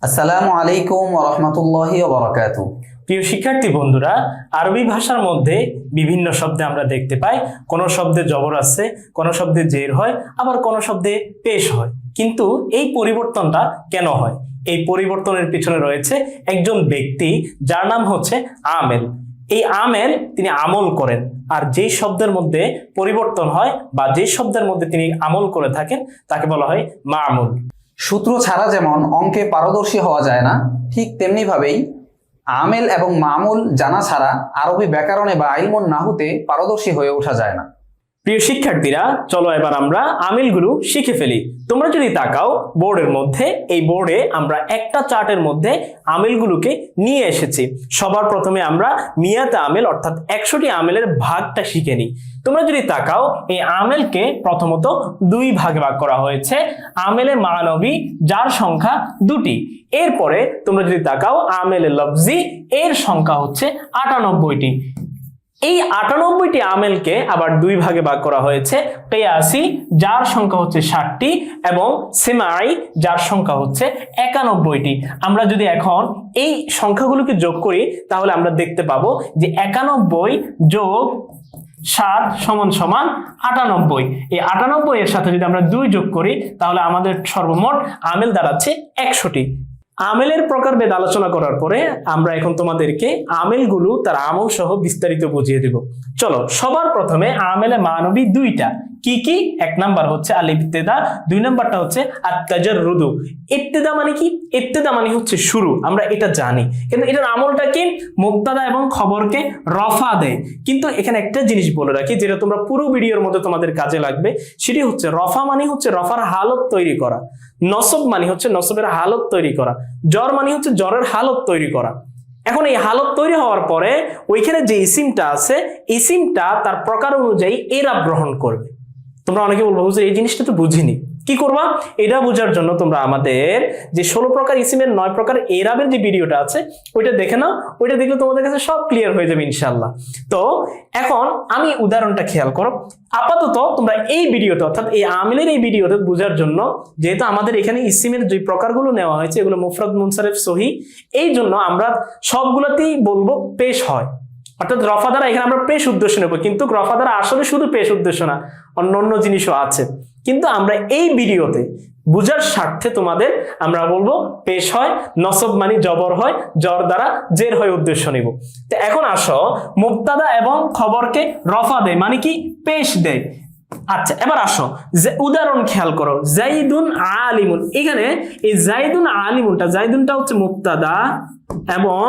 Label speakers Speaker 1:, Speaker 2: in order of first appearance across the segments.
Speaker 1: আসসালামু আলাইকুম ওয়া রাহমাতুল্লাহি ওয়া বারাকাতুহু।
Speaker 2: প্রিয় শিক্ষার্থী বন্ধুরা, আরবি ভাষার মধ্যে বিভিন্ন শব্দে আমরা দেখতে পাই কোন শব্দে জবর আছে, কোন শব্দে জের হয়, আবার কোন শব্দে পেশ হয়। কিন্তু এই পরিবর্তনটা কেন হয়? এই পরিবর্তনের পিছনে রয়েছে একজন ব্যক্তি যার নাম হচ্ছে আমেল। এই আমেল তিনি আমল করেন, আর যেই শব্দের মধ্যে পরিবর্তন হয় বা যেই শব্দের মধ্যে তিনি আমল করে থাকেন তাকে বলা হয় মামুল।
Speaker 1: সূত্র ছাড়া যেমন অঙ্কে পারদর্শী হওয়া যায় না, ঠিক তেমনি ভাবেই আমেল এবং মামুল জানা ছাড়া আরবি ব্যাকরণে বা ইলমুন নাহুতে পারদর্শী হয়ে ওঠা যায় না।
Speaker 2: প্রিয় শিক্ষার্থীরা, চলো এবার আমরা আমিলগুলো শিখে ফেলি। তোমরা যদি তাকাও বোর্ডের মধ্যে, এই বোর্ডে আমরা একটা চার্টের মধ্যে আমিলগুলোকে নিয়ে এসেছি। সবার প্রথমে আমরা মিয়াতে আমেল অর্থাৎ 100টি আমেলের ভাগটা শিখে নিই। তোমরা যদি তাকাও, এই আমেলকে প্রথমত দুই ভাগে ভাগ করা হয়েছে। আমেলে মানবী যার সংখ্যা 2টি। এরপরে তোমরা যদি তাকাও আমেলে লফজি, এর সংখ্যা হচ্ছে 98টি। এই 98টি আমেলকে আবার দুই ভাগে ভাগ করা হয়েছে। কিয়াসি যার সংখ্যা হচ্ছে 60টি এবং সিমাই যার সংখ্যা হচ্ছে 91টি। আমরা যদি এখন এই সংখ্যাগুলোকে যোগ করি তাহলে আমরা দেখতে পাবো যে 91 যোগ 7 সমান সমান 98। এই 98 এর সাথে যদি আমরা 2 যোগ করি তাহলে আমাদের সর্বমোট আমেল দাঁড়াচ্ছে 100টি। আমেলের প্রকারভেদ আলোচনা করার পরে আমরা এখন তোমাদেরকে আমেলগুলো তার আমল সহ বিস্তারিত বুঝিয়ে দেব। চলো, সবার প্রথমে আমেলে মানবী দুইটা। কি কি? এক নাম্বার হচ্ছে আল ইবতিদা, দুই নাম্বারটা হচ্ছে আত-তাজাররুদু। ইবতিদা মানে কি? ইবতিদা মানে হচ্ছে শুরু, আমরা এটা জানি, কিন্তু এটার আমলটা কি? মুবতাদা এবং খবরকে রফা দেয়। কিন্তু এখানে একটা জিনিস বলে রাখি, যেটা তোমরা পুরো ভিডিওর মধ্যে তোমাদের কাজে লাগবে, সেটি হচ্ছে রফা মানে হচ্ছে রফার হালত তৈরি করা, নসব মানে হচ্ছে নসবের হালত তৈরি করা, জ্বর মানে হচ্ছে জ্বরের হালত তৈরি করা। এখন এই হালত তৈরি হওয়ার পরে ওইখানে যে ইসিমটা আছে, ইসিমটা তার প্রকার অনুযায়ী এরাব গ্রহণ করবে। তোমরা অনেকে বলবো হুজুর এই জিনিসটা তো বুঝিনি, কি করবা? এটা বোঝার জন্য তোমরা আমাদের যে 16 প্রকার ইসিমের 9 প্রকার এরাবের যে ভিডিওটা আছে ওইটা দেখে নাও। ওইটা দেখলে তোমাদের কাছে সব ক্লিয়ার হয়ে যাবে ইনশাআল্লাহ। তো এখন আমি উদাহরণটা খেয়াল করো। আপাতত তোমরা এই ভিডিওতে অর্থাৎ এই আমিলের এই ভিডিওতে বোঝার জন্য, যেহেতু আমাদের এখানে ইসিমের যে প্রকারগুলো নেওয়া হয়েছে এগুলো মুফরাদ, মুনসারিফ, সহি, এই জন্য আমরা সবগুলোতেই বলবো পেশ হয়, অর্থাৎ রফা দ্বারা এখানে আমরা পেশ উদ্দেশ্য নেব। কিন্তু রফা দ্বারা আসলে শুধু পেশ উদ্দেশ্য না, অন্য জিনিসও আছে। কিন্তু আমরা এই ভিডিওতে বুঝার স্বার্থে তোমাদের আমরা বলবো পেশ হয়, নসব মানে জবর হয়, জ্বর দ্বারা জের হয় উদ্দেশ্য নিব। তো এখন আসো, মুবতাদা এবং খবরকে রফা দেয় মানে কি? পেশ দেয়। আচ্ছা, এবার আসো যে উদাহরণ খেয়াল করো, জাইদুন আলিমুন। এখানে এই জাইদুন আলিমুনটা, জাইদুনটা হচ্ছে মুবতাদা এবং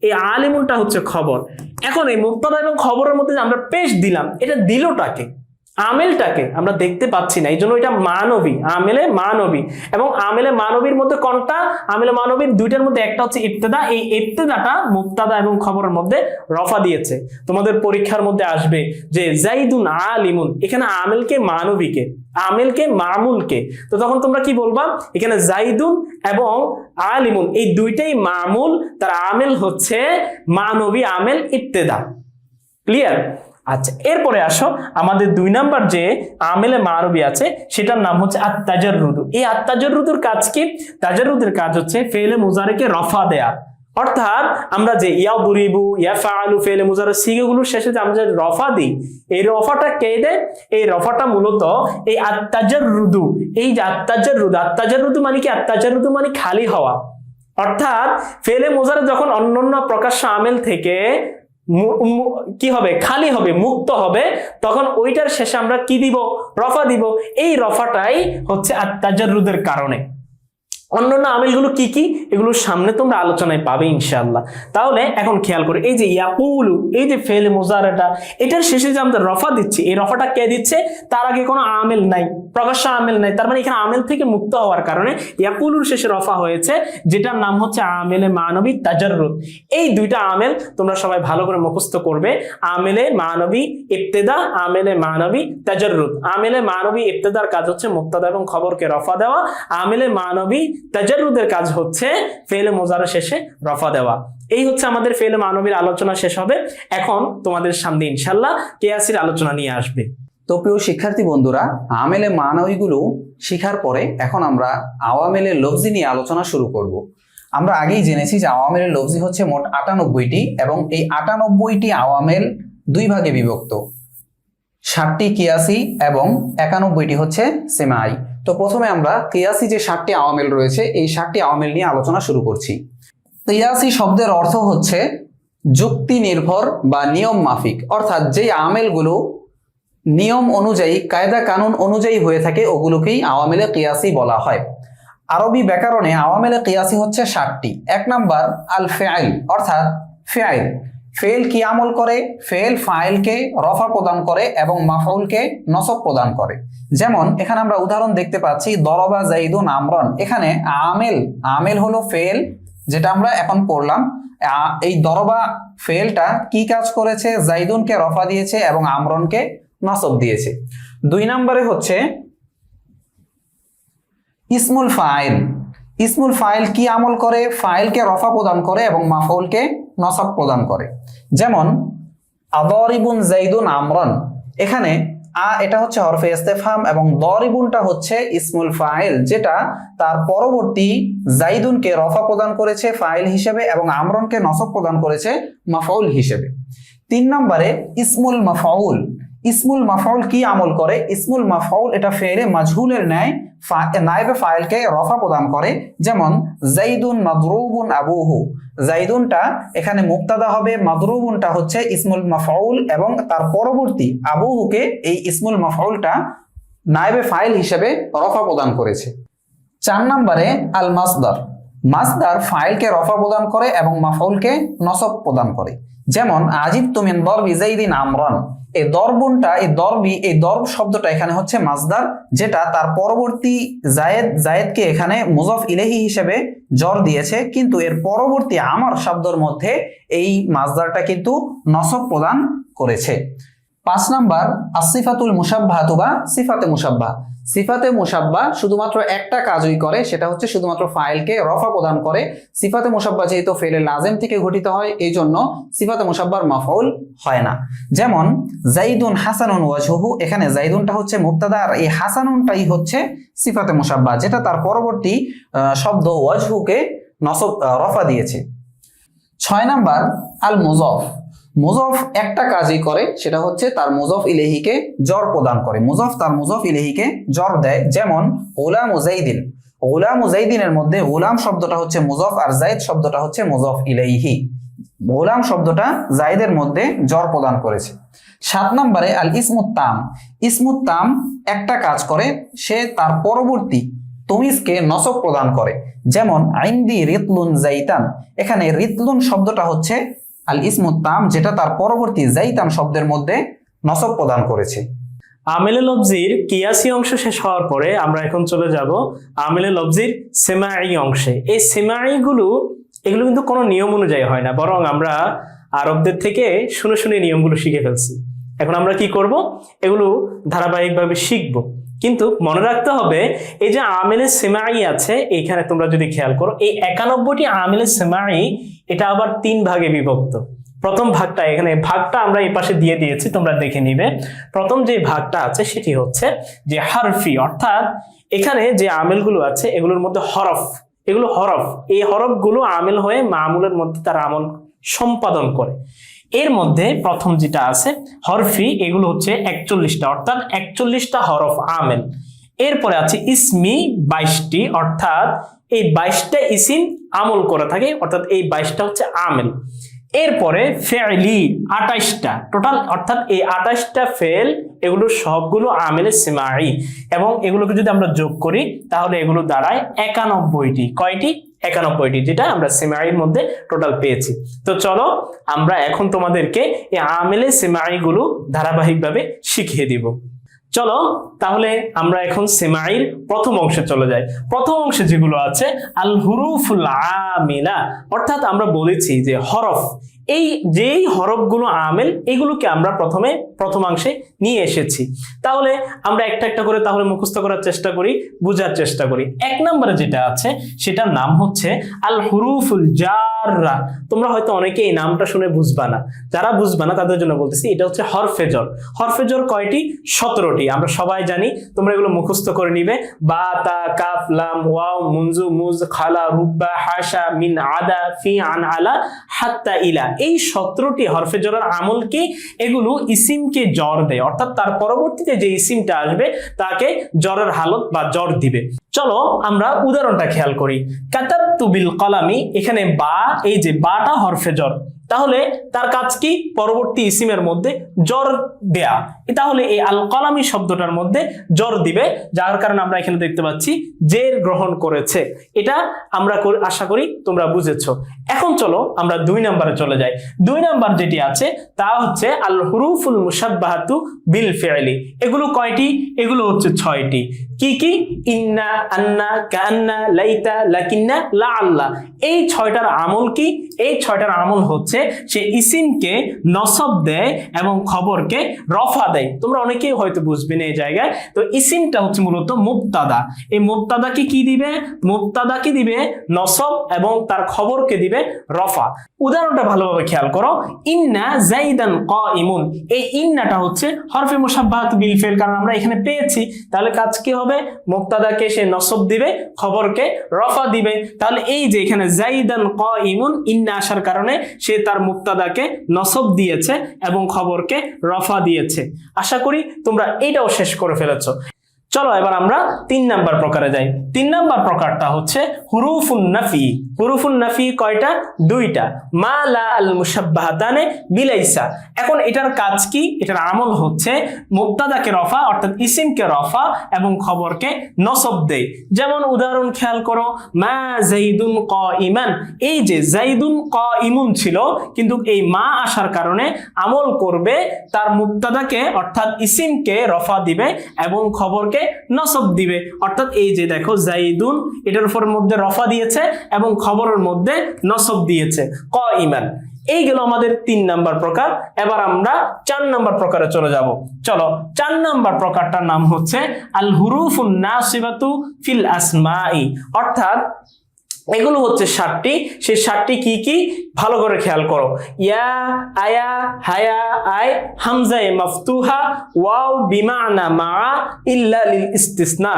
Speaker 2: এই আলিমুনটা হচ্ছে খবর। এখন এই মুবতাদা এবং খবরের মধ্যে আমরা পেশ দিলাম, এটা দিলটাকে, আমেলটাকে আমরা দেখতে পাচ্ছি না, এই জন্য এটা মানবী, আমেলে মানবী। এবং আমেলে মানবীর মধ্যে কোনটা? আমেলে মানবীর দুইটার মধ্যে একটা হচ্ছে ইবতিদা। এই ইবতিদাটা মুবতাদা এবং খবরের মধ্যে রফা দিয়েছে। তোমাদের পরীক্ষার মধ্যে আসবে যে জাইদুন আলিমুন, এখানে আমেলকে মানবীকে, আমেলকে মামুলকে। তো তখন তোমরা কি বলবা? এখানে জাইদুন এবং আলিমুন এই দুইটাই মামুল, তার আমেল হচ্ছে মানবী, আমেল ইবতিদা। ক্লিয়ার? আচ্ছা, এরপরে আসো আমাদের 2 নাম্বার যে আমেলে মানবী আছে সেটার নাম হচ্ছে আত-তাজাররুদু। এই আত-তাজাররুদুর কাজ কি? তাজাররুদের কাজ হচ্ছে ফেলে মুজারিকে রফা দেয়া। অর্থাৎ আমরা যে ইয়াদরিবু, ইয়াফআলু ফেলে মুজারি সিগাগুলোর শেষে যে আমরা যে রফা দিই, এই রফাটা কে দেয়? এই রফাটা মূলত এই আত-তাজাররুদু, এই যে আত-তাজাররুদু, আত-তাজাররুদু মানে কি? আত-তাজাররুদু মানে খালি হওয়া। অর্থাৎ ফেলে মুজারি যখন অন্যান্য প্রকাশ্য আমেল থেকে কি হবে? খালি হবে, মুক্ত হবে, তখন ওইটার শেষে আমরা কি দিব? রফা দিব। এই রফাটাই হচ্ছে আত-তাজাররুদের কারণে। অন্যান্য আমিলগুলো কি কি, এগুলো সামনে তোমরা আলোচনায় পাবে ইনশাআল্লাহ। তাহলে এখন খেয়াল করো, এই যে ইয়াকুলু, এই যে ফেল মুজারাটা, এটার শেষে যে আমরা রফা দিচ্ছি, এই রফাটা কে দিচ্ছে? তার আগে কোনো আমেল নাই, প্রকাশ্য আমেল নাই, তার মানে এখানে আমেল থেকে মুক্ত হওয়ার কারণে ইয়াকুলুর শেষে রফা হয়েছে, যেটার নাম হচ্ছে আমেলে মানবী তাজাররুদ। এই দুইটা আমেল তোমরা সবাই ভালো করে মুখস্থ করবে, আমেলে মানবী ইবতিদা, আমেলে মানবী তাজাররুদ। আমেলে মানবী ইবতিদার কাজ হচ্ছে মুবতাদা এবং খবরকে রফা দেওয়া, আমেলে মানবী তাজাররুদের কাজ হচ্ছে ফেলে মুজারা শেষে রফা দেওয়া। এই হচ্ছে আমাদের ফেলে মানবীর আলোচনা শেষ হবে। এখন তোমাদের সামনে ইনশাআল্লাহ কিয়াসির আলোচনা নিয়ে আসবে।
Speaker 1: তো প্রিয় শিক্ষার্থী বন্ধুরা, আমেলে মানবীগুলো শিখার পরে এখন আমরা আওয়ামেলে লফজি নিয়ে আলোচনা শুরু করব। আমরা আগেই জেনেছি যে আওয়ামেলের লফজি হচ্ছে মোট 98টি এবং এই 98টি আওয়ামেল দুই ভাগে বিভক্ত, 60টি কিয়াসি এবং 91টি হচ্ছে সেমাই। তো প্রথমে আমরা কিয়াসি যে 60টি আওয়ামেল রয়েছে এই 60টি আওয়ামেল নিয়ে আলোচনা শুরু করছি। কিয়াসি শব্দের অর্থ হচ্ছে যুক্তি নির্ভর বা নিয়ম মাফিক, অর্থাৎ যে আওয়ামেলগুলো নিয়ম অনুযায়ী কায়দা কানুন অনুযায়ী হয়ে থাকে ওগুলোকেই আওয়ামেলে কিয়াসি বলা হয়। আরবি ব্যাকরণে আওয়ামেলে কিয়াসি হচ্ছে 60টি। 1 নাম্বার আল ফেআইল, অর্থাৎ ফেআইল। ফেল কি আমল করে? ফেল ফাইলকে রফা প্রদান করে এবং মাফউলকে নসব প্রদান করে। যেমন এখানে আমরা উদাহরণ দেখতে পাচ্ছি দরবা জাইদুন আমরন। এখানে আমেল হলো ফেল, যেটা আমরা এখন পড়লাম। এই দরবা ফেলটা কি কাজ করেছে? জাইদুনকে রফা দিয়েছে এবং আমরনকে নসব দিয়েছে। 2 নম্বরে হচ্ছে ইসমুল ফাইল। ইসমুল ফাইল কি আমল করে? ফাইলকে রফা প্রদান করে এবং মাফউলকে নসব প্রদান করে। যেমন আদরিবুন জাইদুন আমরন। এখানে এটা হচ্ছে হরফে ইস্তেফহাম এবং দরিবুনটা হচ্ছে ইসমুল ফাইল, যেটা তার পরবর্তী জাইদুনকে রফা প্রদান করেছে ফাইল হিসেবে এবং আমরনকে নসব প্রদান করেছে মাফউল হিসেবে। 3 নম্বরে ইসমুল মাফউল। ইসমুল মাফউল কি আমল করে? ইসমুল মাফউল এটা ফেলে মাজহুলের ন্যায় নায়েবে ফাইলকে রফা প্রদান করে। যেমন জাইদুন মাদরুবুন আবুহু। জাইদুনটা এখানে মুবতাদা হবে, মাদরুবুনটা হচ্ছে ইসমুল মাফউল এবং তার পরবর্তী আবুহুকে এই ইসমুল মাফউলটা নায়েবে ফাইল হিসেবে রফা প্রদান করেছে। 4 নম্বরে আল মাসদার। মাসদার ফাইলকে রফা প্রদান করে এবং মাফউলকে নসব প্রদান করে। যেমন আজিবতু মিন দরবি জাইদিন আমরান। এই দরবুনটা এই দরব শব্দটা এখানে হচ্ছে মাসদার, যেটা তার পরবর্তী জায়েদকে এখানে মুজাফ ইলাইহি হিসেবে জর দিয়েছে, কিন্তু এর পরবর্তী আমার শব্দের মধ্যে এই মাসদারটা কিন্তু নসব প্রদান করেছে। 5 নাম্বার আসিফাতুল মুশাব্বাহাতু বা সিফাতে মুশাব্বাহ। সিফাতে মুশাব্বাহ শুধুমাত্র একটা কাজই করে, সেটা হচ্ছে শুধুমাত্র ফাইলকে রফা প্রদান করে। সিফাতে মুশাব্বাহ যেহেতু ফেলে লাজেম থেকে গঠিত হয়, এই জন্য সিফাতে মুশাব্বাহর মাফউল হয় না। যেমন জাইদুন হাসানুন ওয়াজহুহু। এখানে জাইদুনটা হচ্ছে মুবতাদা আর এই হাসানুনটাই হচ্ছে সিফাতে মুশাব্বাহ, যেটা তার পরবর্তী শব্দ ওয়াজহুকে নসব রফা দিয়েছে। 6 নাম্বার আল মুজাফ। মুজাফ একটা কাজই করে, সেটা হচ্ছে তার মুজাফ ইলাইহিকে জর প্রদান করে। মুজাফ তার মুজাফ ইলাইহিকে জর দেয়। যেমন গোলাম জাইদিন। গোলাম জাইদিনের মধ্যে গোলাম শব্দটা হচ্ছে মুজাফ আর জাইদ শব্দটা হচ্ছে মুজাফ ইলাইহি। গোলাম শব্দটা জাইদের মধ্যে জর প্রদান করেছে। 7 নম্বরে আল ইসমুত তাম। ইসমুত তাম একটা কাজ করে, সে তার পরবর্তী তমিজকে নসব প্রদান করে। যেমন আইন্দি রিতলুন জাইতান। এখানে রিতলুন শব্দটা হচ্ছে আল ইসমুত তাম, যেটা তার পরবর্তী জাইতান শব্দের মধ্যে নসব প্রদান করেছে।
Speaker 2: আমেলে লফজির কিয়াসি অংশ শেষ হওয়ার পরে আমরা এখন চলে যাব আমেলে লফজির সেমাই অংশে। এই সেমাই এগুলো কিন্তু কোনো নিয়ম অনুযায়ী হয় না, বরং আমরা আরবদের থেকে শুনে শুনে নিয়মগুলো শিখে ফেলছি। এখন আমরা কি করব? এগুলো ধারাবাহিকভাবে শিখব, কিন্তু মনে রাখতে হবে এই যে আমেলে সেমাই আছে, এইখানে তোমরা যদি খেয়াল করো এই 91টি আমেলে সেমাই এটা আবার 3 ভাগে বিভক্ত। প্রথম ভাগটা, এখানে ভাগটা আমরা এই পাশে দিয়ে দিয়েছি, তোমরা দেখে নিবে। প্রথম যে ভাগটা আছে সেটি হচ্ছে যে হারফি, অর্থাৎ এখানে যে আমেলগুলো আছে এগুলোর মধ্যে এগুলো হরফ, এই হরফগুলো আমেল হয়ে মামুলের মধ্যে তার আমল সম্পাদন করে। এর মধ্যে প্রথম যেটা আছে হরফি, এগুলো হচ্ছে 41টা, অর্থাৎ 41টা হরফ আমেল। এরপরে আছে ইসমি 22টি, অর্থাৎ এই 22টা ইসিম আমল করে থাকে, অর্থাৎ এই 22টা হচ্ছে আমেল। এরপরে ফেইলি 28টা টোটাল, অর্থাৎ এই 28টা ফেল, এগুলো সবগুলো আমেলে সিমাই, এবং এগুলোকে যদি আমরা যোগ করি তাহলে এগুলো দাঁড়ায় 91টি। কয়টি? 91টি, যেটা আমরা সিমাইয়ের মধ্যে টোটাল পেয়েছি। তো চলো আমরা এখন তোমাদেরকে এই আমেলে সিমাই গুলো ধারাবাহিকভাবে শিখিয়ে দিব। চলো তাহলে আমরা এখন সেমাইর প্রথম অংশে চলে যাই। প্রথম অংশে যেগুলো আছে আল হুরুফুল আমিলা, অর্থাৎ আমরা বলেছি যে হরফ, এই যেই হরফগুলো আমেল এগুলোকে আমরা প্রথমাংশে নিয়ে এসেছি। তাহলে আমরা একটা একটা করে তাহলে মুখস্থ করার চেষ্টা করি, বোঝার চেষ্টা করি। 1 নম্বরে যেটা আছে সেটার নাম হচ্ছে আল হুরুফুল জাররা। তোমরা হয়তো অনেকে এই নামটা শুনে বুঝবা না, যারা বুঝবা না তাদের জন্য বলতেছি, এটা হচ্ছে হরফে জর। হরফে জর কয়টি? 17টি। আমরা সবাই জানি, তোমরা এগুলো মুখস্থ করে নিবে। বা, তা, কাফ, লাম, ওয়াও, মুনজু, মুজ, খালা, রুব্বা, হাসা, মিন, আদা, ফি, আন, আলা, হাত্তা, ইলা। এই 17টি হরফে জরের আমল কি? এগুলো ইসিমকে জ্বর দেয়, অর্থাৎ তার পরবর্তীতে যে ইসিমটা আসবে তাকে জ্বরের হালত বা জ্বর দিবে। চলো আমরা উদাহরণটা খেয়াল করি। কাতাবতু বিল কলামি, এখানে বা, এই যে বাটা হরফে জ্বর, তাহলে তার কাজ কি? পরবর্তী ইসিমের মধ্যে জ্বর দেয়া। তাহলে এই আল কলামি শব্দটার মধ্যে জ্বর দিবে, যার কারণে আমরা এখানে দেখতে পাচ্ছি জের গ্রহণ করেছে। এটা আমরা আশা করি তোমরা বুঝেছো। এখন চলো আমরা 2 নম্বরে চলে যাই। 2 নম্বর যেটি আছে তা হচ্ছে আল হুরুফুল মুশাব্বাহাতু বিল ফি'লি। এগুলো কয়টি? এগুলো হচ্ছে 6টি। কি কি? ইন্না, আন্না, কান্না, লাইতা, লাকিন্না, লাআল্লা। এই 6টার আমল কি? এই 6টার আমল হচ্ছে সে ইসিমকে নসব দেয় এবং খবরকে রফা দেয়। তোমরা অনেকেই হয়তো বুঝবে না এই জায়গায়। তো ইসিমটা হচ্ছে মূলত মুবতাদা। এই মুবতাদাকে কি দিবে? মুবতাদাকে দিবে নসব এবং তার খবরকে দিবে রফা। উদাহরণটা ভালোভাবে খেয়াল করো। ইন্না যাইদান কাইমুন, এই ইন্নাটা হচ্ছে হরফে মুশাব্বাহাত বিল ফিল, কারণ আমরা এখানে পেয়েছি। তাহলে কাজ কি হবে? মুবতাদাকে সে নসব দিবে, খবরকে রফা দিবে। তাহলে এই যে এখানে যাইদান কাইমুন, ইন্না আসার কারণে সে তার মুবতাদাকে নসব দিয়েছে এবং খবরকে রফা দিয়েছে। আশা করি তোমরা এটাও শেষ করে ফেলেছো। চলো এবার আমরা 3 নাম্বার প্রকারে যাই। 3 নাম্বার প্রকারটা হচ্ছে হুরুফুন নাফি। হুরুফুন নাফি কয়টা? 2টা। মা, লা, আল মুশাব্বাহাতানে বিলাইসা। এখন এটার কাজ কি? এটার আমল হচ্ছে মুবতাদাকে রফা, অর্থাৎ ইসিমকে রফা এবং খবরকে নসব দেয়। যেমন উদাহরণ খেয়াল করো, মা যাইদুন কাইমান। এই যে যাইদুন কাইমুন ছিল, কিন্তু এই মা আসার কারণে আমল করবে তার মুবতাদাকে অর্থাৎ ইসিমকে রফা দিবে এবং খবরকে নসব দিবে। অর্থাৎ এই যে দেখো যাইদুন, এটার উপর মধ্যে রফা দিয়েছে এবং খবরের মধ্যে নসব দিয়েছে কাইমান। এই গেল আমাদের 3 নাম্বার প্রকার। এবার আমরা 4 নাম্বার প্রকারে চলে যাব। চলো 4 নাম্বার প্রকারটার নাম হচ্ছে আল হুরুফুন নাসিবাতু ফিল আসমাই। অর্থাৎ এগুলো হচ্ছে 7টি। সেই 7টি কি কি? ভালো করে খেয়াল করো। ইয়া, আয়া, হায়া, আই, হামজা মাফতুহা, ওয়াও বিমানা মা, ইল্লা লিল ইস্তিসনা।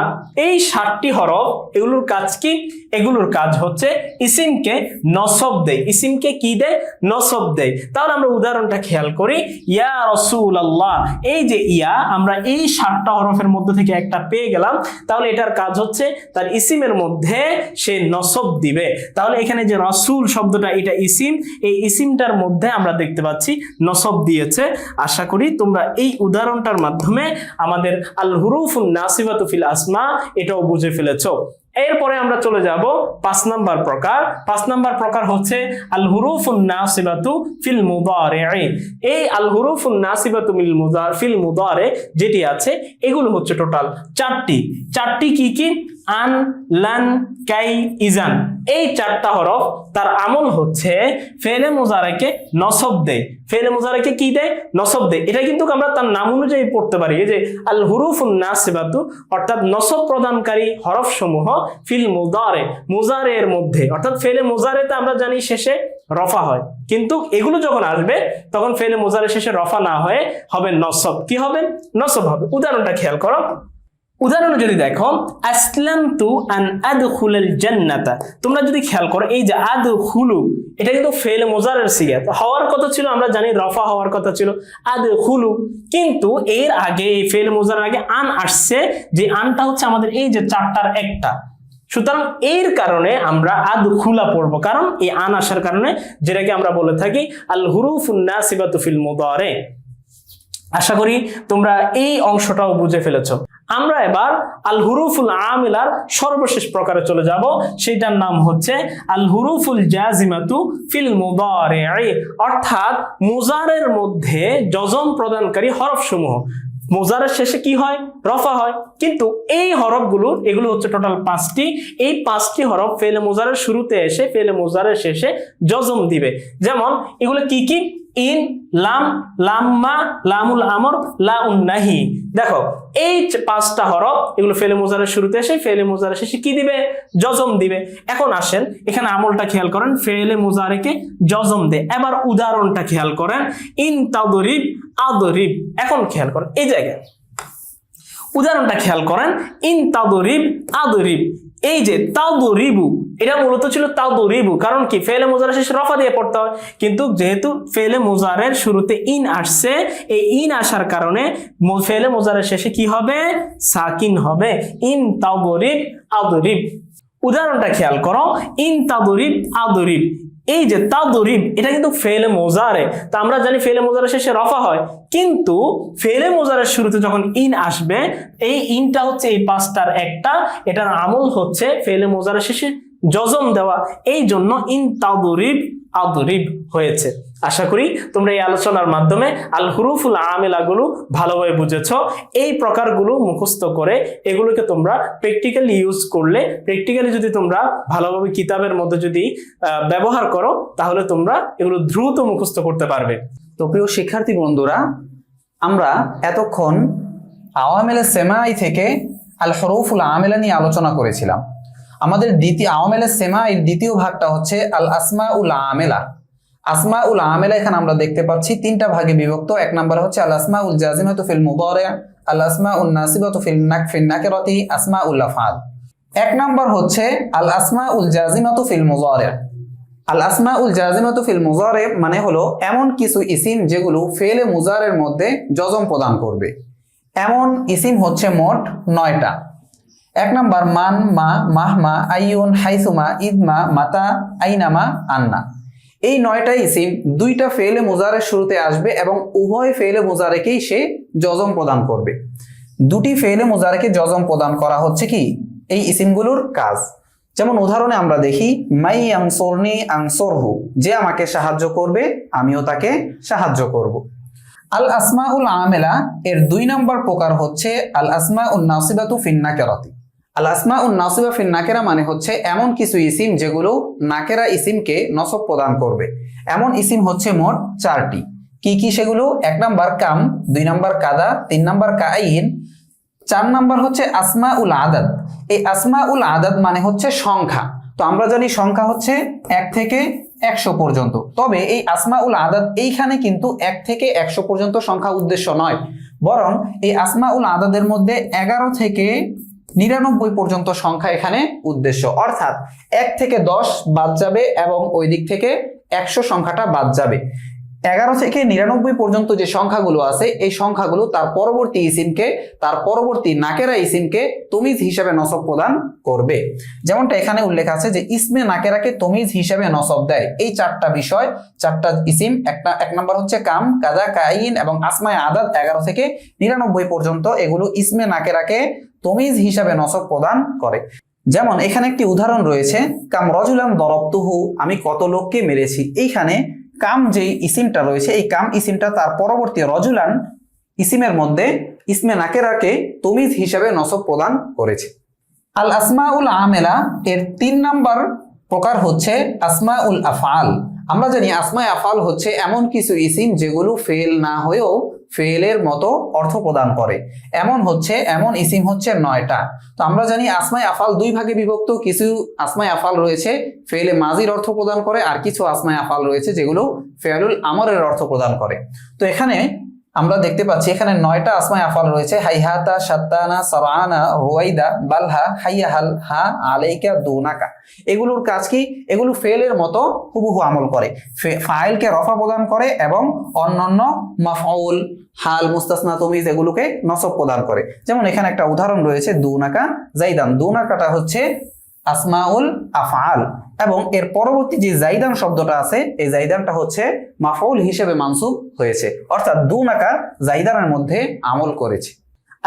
Speaker 2: এই 7টি হরফ, এগুলোর কাজ কি? এগুলোর কাজ হচ্ছে ইসিমকে নসব দেয়। ইসিমকে কি দেয়? নসব দেয়। তাহলে আমরা উদাহরণটা খেয়াল করি। ইয়া রাসূলুল্লাহ, এই যে ইয়া, আমরা এই 7টা হরফের মধ্যে থেকে একটা পেয়ে গেলাম। তাহলে এটার কাজ হচ্ছে তার ইসিমের মধ্যে সে নসব দিবে। তাহলে এখানে যে রাসূল শব্দটা, এটা ইসিম, এই ইসিমটার মধ্যে আমরা দেখতে পাচ্ছি নসব দিয়েছে। আশা করি তোমরা এই উদাহরণটার মাধ্যমে আমাদের আল হুরুফুন নাসিবাতু ফিল আসমা এটাও বুঝে ফেলেছো। এরপরে আমরা চলে যাব 5 নাম্বার প্রকার। 5 নাম্বার প্রকার হচ্ছে আল হুরুফুন নাসিবাতু ফিল মুদারি'i। এই আল হুরুফুন নাসিবাতু ফিল মুদারি যেটি আছে, এগুলো হচ্ছে টোটাল 4টি। 4টি কি কি? আন, লান, কাই, ইজান। এই 4টা হরফ তার আমল হচ্ছে ফেলে মুজারেকে নসব দেয়। ফেলে মুজারেকে কি দেয়? নসব দেয়। এটা কিন্তু আমরা তার নাম অনুযায়ী পড়তে পারি। এই যে আল হুরুফুন নাসিবাতু, অর্থাৎ নসব প্রদানকারী হরফ সমূহ ফিল মুদারে, মুজারের মধ্যে, অর্থাৎ ফেলে মুজারেতে আমরা জানি শেষে রফা হয়, কিন্তু এগুলো যখন আসবে তখন ফেলে মুজারের শেষে রফা না হয়ে হবে নসব। কি হবে? নসব হবে। উদাহরণটা খেয়াল করো। উদাহরণ যদি দেখো, আসলামতু আন আদখুলাল জান্নাতা। তোমরা যদি খেয়াল করো, এই যে আদখুলু, এটা কিন্তু ফেল মুজারের সিগা, হওয়ার কথা ছিল, আমরা জানি রফা হওয়ার কথা ছিল আদখুলু, কিন্তু এর আগে এই ফেল মুজারের আগে আন আসছে, যে আনটা হচ্ছে আমাদের এই যে 4টার একটা। সুতরাং এর কারণে আমরা আদখুলা পড়বো, কারণ এই আন আসার কারণে, যেটাকে আমরা বলে থাকি আল হুরুফুন নাসিবাতু ফিল মুদারি। আশা করি তোমরা এই অংশটাও বুঝে ফেলেছো। আমরা এবার আল হুরুফুল আমিলার সর্বশেষ প্রকারে চলে যাব। সেটার নাম হচ্ছে আল হুরুফুল জাজিমাতু ফিল মুদারি'i। অর্থাৎ মুজারের মধ্যে জজম প্রদানকারী হরফ সমূহ। মুজারের শেষে কি হয়? রফা হয়। কিন্তু এই হরফগুলো, এগুলো হচ্ছে টোটাল 5টি। এই 5টি হরফ ফেলে মুজারের শুরুতে এসে ফেলে মুজারের শেষে জজম দিবে। যেমন এগুলো কি কি? ইন, লাম, লাম্মা, লামুল আমর, লাউন নাহি। দেখো এই 5টা হরফ, এগুলো ফেলে মুজারের শুরুতে এসে ফেলে মুজারের শেষে কি দিবে? জজম দিবে। এখন আসেন এখানে আমলটা খেয়াল করেন, ফেলে মুজারেকে জজম দে। এবার উদাহরণটা খেয়াল করেন, ইন তাদরিব আদরিব। এখন খেয়াল করেন এই জায়গায় উদাহরণটা খেয়াল করেন, ইন তাদরিব আদরিব। এই যে তাদরিবু, এটা মূলত ছিল তাদরিবু, কারণ কি ফেলে মুজারের শেষে রফা দিয়ে পড়তে হয়, কিন্তু যেহেতু ফেলে মুজারের শুরুতে ইন আসছে, এই ইন আসার কারণে ফেলে মুজারের শেষে কি হবে? সাকিন হবে। ইন তাদরিব আদরিব। উদাহরণটা খেয়াল করো, ইন তাদরিব আদরিব। এই যে তাদরিব, এটা কিন্তু ফেলে মোজারে। তো আমরা জানি ফেলে মোজারের শেষে রফা হয়, কিন্তু ফেলে মোজারের শুরুতে যখন ইন আসবে, এই ইনটা হচ্ছে এই পাঁচটার একটা, এটার আমল হচ্ছে ফেলে মোজারের শেষে জজম দেওয়া, এই জন্য ইন তাদরিব আদরিব হয়েছে। আশা করি তোমরা এই আলোচনার মাধ্যমে আল হুরুফুল আমিলাগুলো ভালোভাবে বুঝেছো। এই প্রকারগুলো মুখস্থ করে এগুলোকে তোমরা প্র্যাকটিক্যালি ইউজ করলে, প্র্যাকটিক্যালি যদি তোমরা ভালোভাবে কিতাবের মধ্যে যদি ব্যবহার করো, তাহলে তোমরা এগুলো দ্রুত মুখস্থ করতে পারবে।
Speaker 1: তো প্রিয় শিক্ষার্থী বন্ধুরা, আমরা এতক্ষণ আওয়ামেলে সেমাই থেকে আল হুরুফুল আমিলা নিয়ে আলোচনা করেছিলাম। আমাদের আওয়ামেলে সেমাইয়ের দ্বিতীয় ভাগটা হচ্ছে আল আসমাউল আমেলা। আসমাউল আমেলা এখানে আমরা দেখতে পাচ্ছি তিনটা ভাগে বিভক্ত। এক নম্বর হচ্ছে আল আসমাউল জাজিমাতু ফিল মুদারি, আল আসমাউন নাসিবাতু ফিল নাকিরাতি, আসমাউল আফআল। এক নম্বর হচ্ছে আল আসমাউল জাজিমাতু ফিল মুদারি। আল আসমাউল জাজিমাতু ফিল মুদারি মানে হলো এমন কিছু ইসিম যেগুলো ফেলে মুজারের মধ্যে জজম প্রদান করবে। এমন ইসিম হচ্ছে মোট 9টা। এক নম্বর মান, মা, মাহমা, আইয়ুন, হাইসুমা, ইদমা, মাতা, আইনামা, আন্না। এই 9টা ইসিম 2টা ফেলে মুজারের শুরুতে আসবে এবং উভয় ফেলে মুজারেকেই সে জজম প্রদান করবে। 2টি ফেলে মুজারেকে জজম প্রদান করা হচ্ছে কি এই ইসিমগুলোর কাজ। যেমন উদাহরণে আমরা দেখি, মাই আনসুরনি আনসুরহু, যে আমাকে সাহায্য করবে আমিও তাকে সাহায্য করব। আল আসমাউল আমেলা এর 2 নম্বর প্রকার হচ্ছে আল আসমাউন নাসিবাতু ফিন নাকিরাতি। আল আসমাউন নাসিবা ফিন নাকিরা মানে হচ্ছে এমন কিছু ইসিম যেগুলো নাকেরা ইসিমকে নসব প্রদান করবে। এমন ইসিম হচ্ছে মোট 4টি। কি কি সেগুলো? 1 নম্বর কাম, 2 নম্বর কাদা, 3 নম্বর কাইন, 4 নম্বর হচ্ছে আসমাউল আদাদ। এই আসমাউল আদাদ মানে হচ্ছে সংখ্যা। তো আমরা জানি সংখ্যা হচ্ছে 1 থেকে 100 পর্যন্ত। তবে এই আসমাউল আদাদ এইখানে কিন্তু 1 থেকে 100 পর্যন্ত সংখ্যা উদ্দেশ্য নয়, বরং এই আসমাউল আদাদের মধ্যে 11 থেকে 99 পর্যন্ত সংখ্যা এখানে উদ্দেশ্য। অর্থাৎ 1 থেকে 10 বাদ যাবে এবং ওই দিক থেকে 100 সংখ্যাটা বাদ যাবে। 11 থেকে 99 পর্যন্ত যে সংখ্যাগুলো আছে, এই সংখ্যাগুলো তার পরবর্তী ইসিমকে, তার পরবর্তী নাকেরা ইসিমকে তমিজ হিসাবে নসব প্রদান করবে। যেমনটা এখানে উল্লেখ আছে যে ইসমে নাকেরাকে তমিজ হিসাবে নসব দেয়। এই 4টা বিষয়, 4টা ইসিম, এক নম্বর হচ্ছে কাম, কাদা, কাইন এবং আসমায়ে আদাদ 11 থেকে 99 পর্যন্ত, এগুলো ইসমে নাকেরাকে তমিজ হিসাবে নসব প্রদান করে। যেমন এখানে একটি উদাহরণ রয়েছে, কাম রজুলান দরবতুহু, আমি কত লোককে মেরেছি। এইখানে কাম যে ইসিমটা রয়েছে, এই কাম ইসিমটা তার পরবর্তী রজুলান ইসিমের মধ্যে ইসমে নাকেরাকে তমিজ হিসাবে নসব প্রদান করেছে। আল আসমাউল আমেলা এর 3 নম্বর প্রকার হচ্ছে আসমাউল আফআল। আমরা জানি আসমায়ে আফআল হচ্ছে এমন কিছু ইসিম যেগুলো ফেল না হয়েও ফেলের মতো অর্থ প্রদান করে। এমন ইসিম হচ্ছে 9টা। তো আমরা জানি আসমায়ে আফআল 2 ভাগে বিভক্ত। কিছু আসমায়ে আফআল রয়েছে ফেলে মাজির অর্থ প্রদান করে, আর কিছু আসমায়ে আফআল রয়েছে যেগুলো ফেলুল আমরের অর্থ প্রদান করে। তো এখানে আমরা দেখতে পাচ্ছি এখানে 9টা আসমায়ে আফআল রয়েছে, হাইহাতা, সাত্তানা, সারআনা, রুয়াইদা, বালহা, হাইয়াহাল, হা, আলাইকা, দুনাকা। এগুলোর কাজ কি? এগুলো ফেলের মতো হুবহু আমল করে, ফাইলকে রফা প্রদান করে এবং অন্যান্য মাফউল, হাল, মুস্তাসনা, তমিজ এগুলোকে নসব প্রদান করে। যেমন এখানে একটা উদাহরণ রয়েছে, দুনাকা জাইদান। দুনাকাটা হচ্ছে আসমাউল আফআল এবং এর পরবর্তী যে জাইদান শব্দটা আছে, এই জাইদানটা হচ্ছে মাফউল হিসেবে মানসুব হয়েছে, অর্থাৎ দুনাকা জাইদানের মধ্যে আমল করেছে।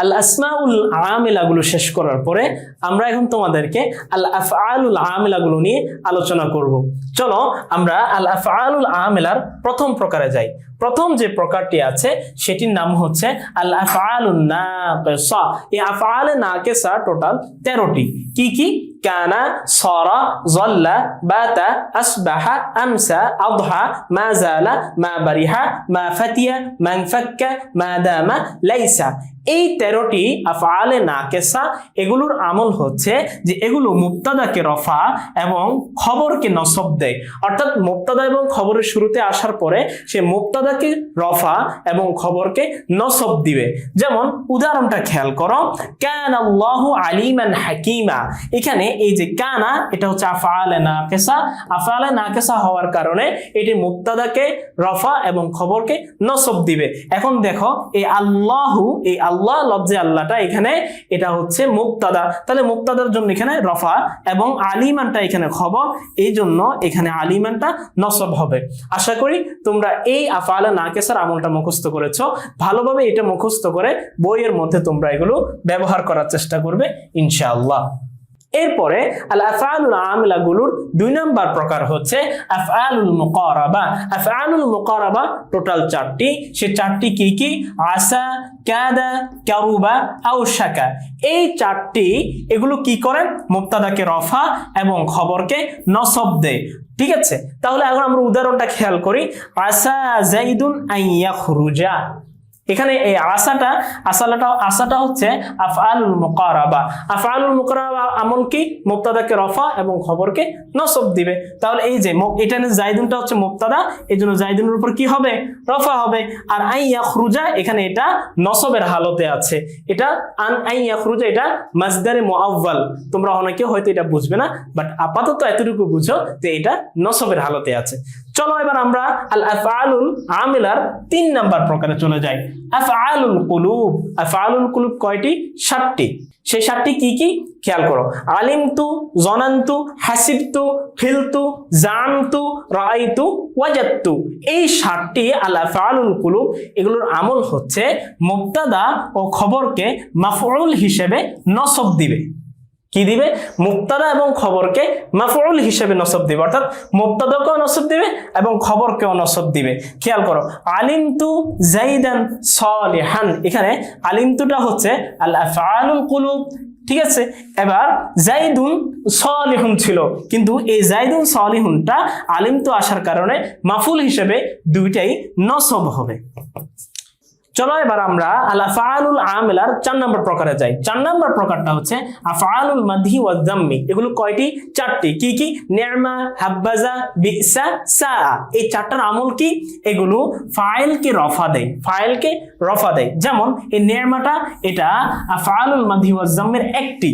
Speaker 2: আল আসমাউল আমিলাগুলো শেষ করার পরে আমরা এখন তোমাদেরকে আল আফআলুল আমিলাগুলো নিয়ে আলোচনা করব। চলো আমরা আল আফআলুল আমিলার প্রথম প্রকারে যাই। প্রথম যে প্রকারটি আছে সেটির নাম হচ্ছে আল আফআলুন নাকিসা। এই আফআলে নাকিসা টোটাল 13টি। কি কি? কানা, সারা, যাল্লা, বাতা, আসবাহা, আমসা, আদহা, মা জালা, মা বারিহা, মা ফাতিয়া, মান ফাক্কা, মা দামা, লাইসা। এই 13টি আফআলে নাকেসা এগুলোর আমল হচ্ছে যে এগুলো মুবতাদাকে রফা এবং খবরকে নসব দেয়। অর্থাৎ মুবতাদা এবং খবরের শুরুতে আসার পরে সে মুবতাদাকে রফা এবং খবরকে নসব দিবে। যেমন উদাহরণটা খেয়াল করো, কানা আল্লাহু আলিমান হাকিমা। এখানে এই যে কানা এটা হচ্ছে আফআলে নাকেসা, আফআলে নাকেসা হওয়ার কারণে এটি মুবতাদাকে রফা এবং খবরকে নসব দিবে। এখন দেখো এই আল্লাহু, এই আল্লাহ লফজে আল্লাহটা এখানে এটা হচ্ছে মুবতাদা, তাহলে মুবতাদার জন্য এখানে রফা এবং আলিমানটা এখানে খবর, এই জন্য এখানে আলিমানটা নসব হবে। আশা করি তোমরা এই আফআলে নাকেসার আমলটা মুখস্থ করেছো। ভালোভাবে এটা মুখস্থ করে বইয়ের মধ্যে তোমরা এগুলো ব্যবহার করার চেষ্টা করবে ইনশাআল্লাহ। এরপরে আল আফআলুল আমিলা গুলোর 2 নাম্বার প্রকার হচ্ছে আফআলুল মুকারাবা। আফআলুল মুকারাবা টোটাল 4টি। সে 4টি কি কি? আসা, কাদা, কারুবা, আওশাকা। এই 4টি এগুলো কি করেন? মুবতাদাকে রফা এবং খবরকে নসব দেয়। ঠিক আছে, তাহলে এখন আমরা উদাহরণটা খেয়াল করি। আসা যাইদুন আন ইয়াখরুজা। এখানে এই আসাটা হচ্ছে আফআলুল মুকারাবা। আফআলুল মুকারাবা আমল কি? মুবতাদাকে রফা এবং খবরকে নসব দিবে। তাহলে এই যে এটা জাইদুনটা হচ্ছে মুবতাদা, এজন্য জাইদুনের উপর কি হবে? রফা হবে। আর আন ইয়াখরুজা এখানে এটা নসবের হালতে আছে। এটা আন ইয়াখরুজা এটা মাসদারে মুআওয়াল। তোমরা অনেকে হয়তো এটা বুঝবে না, বাট আপাতত এতটুকু বুঝো যে এটা নসবের হালতে আছে। চলো এবার আমরা আল আফআলুল আমিলার 3 নাম্বার প্রকারে চলে যাই। আফআলুল কুলুব। আফআলুল কুলুব কয়টি? 7টি। সেই 7টি কি কি খেয়াল করো। আলিমতু, জনান্তু, হাসিবতু, খিলতু, জামতু, রাআইতু, ওয়াজাদতু। এই 7টি আল আফআলুল কুলুব এগুলোর আমল হচ্ছে মুবতাদা ও খবরকে মাফউল হিসেবে নসব দিবে। কি দিবে? মুবতাদা এবং খবরকে মাফউল হিসেবে নসব দিবে, অর্থাৎ মুবতাদাকেও নসব দিবে এবং খবরকেও নসব দিবে। খেয়াল করো, আলিমতু যাইদান সালিহান। এখানে আলিমতুটা হচ্ছে আল আফআলুল কুলুব। ঠিক আছে, এবার যাইদুন সালিহুন ছিল, কিন্তু এই যাইদুন সালিহুনটা আলিমতু আসার কারণে মাফউল হিসেবে দুইটাই নসব হবে। চলো এবার আমরা আল আফআলুল আমিলার 4 নম্বর প্রকারে যাই। 4 নম্বর প্রকারটা হচ্ছে আফআলুল মাদহি ওয়াজ যাম্মি। এগুলো কয়টি? 4টি। কি কি? নি'মা, হাব্বাজা, বিসা, সা। এই 4টার আমল কি? এগুলো ফাইলকে রফা দেয়, ফাইলকে রফা দেয়। যেমন এই নি'মাটা এটা আফআলুল মাদহি ওয়াজ যাম্মির একটি।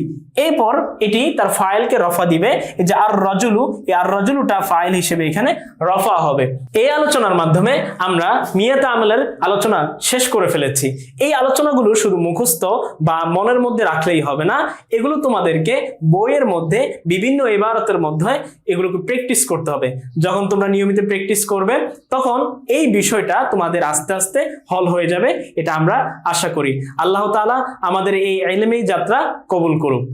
Speaker 2: এরপর এটি তার ফাইলকে রফা দিবে। এই যে আর রাজুলু, এই আর রাজুলুটা ফাইল হিসেবে এখানে রফা হবে। এই আলোচনার মাধ্যমে আমরা মিয়াত আমলের আলোচনা শেষ করে ফেলেছি। এই আলোচনাগুলো শুধু মুখস্থ বা মনের মধ্যে রাখলেই হবে না, এগুলো তোমাদেরকে বইয়ের মধ্যে বিভিন্ন ইবারতের মধ্যে এগুলোকে প্র্যাকটিস করতে হবে। যখন তোমরা নিয়মিত প্র্যাকটিস করবে তখন এই বিষয়টা তোমাদের আস্তে আস্তে হল হয়ে যাবে, এটা আমরা আশা করি। আল্লাহ তাআলা আমাদের এই ইলমি যাত্রা কবুল করুক।